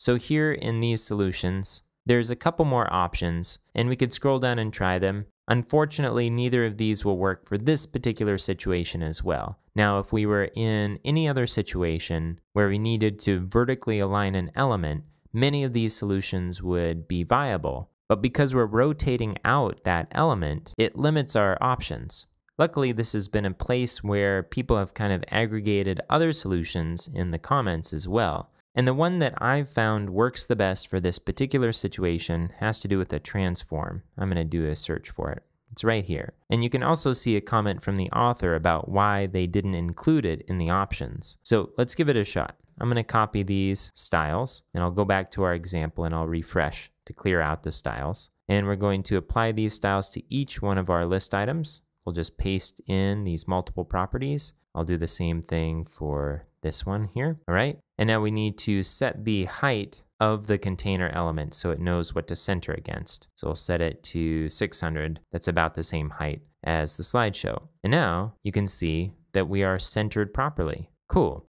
So here in these solutions, there's a couple more options, and we could scroll down and try them. Unfortunately, neither of these will work for this particular situation as well. Now, if we were in any other situation where we needed to vertically align an element, many of these solutions would be viable. But because we're rotating out that element, it limits our options. Luckily, this has been a place where people have kind of aggregated other solutions in the comments as well. And the one that I've found works the best for this particular situation has to do with a transform. I'm going to do a search for it. It's right here. And you can also see a comment from the author about why they didn't include it in the options. So let's give it a shot. I'm going to copy these styles, and I'll go back to our example and I'll refresh to clear out the styles. And we're going to apply these styles to each one of our list items. We'll just paste in these multiple properties. I'll do the same thing for this one here. All right. And now we need to set the height of the container element so it knows what to center against. So we'll set it to 600. That's about the same height as the slideshow. And now you can see that we are centered properly. Cool.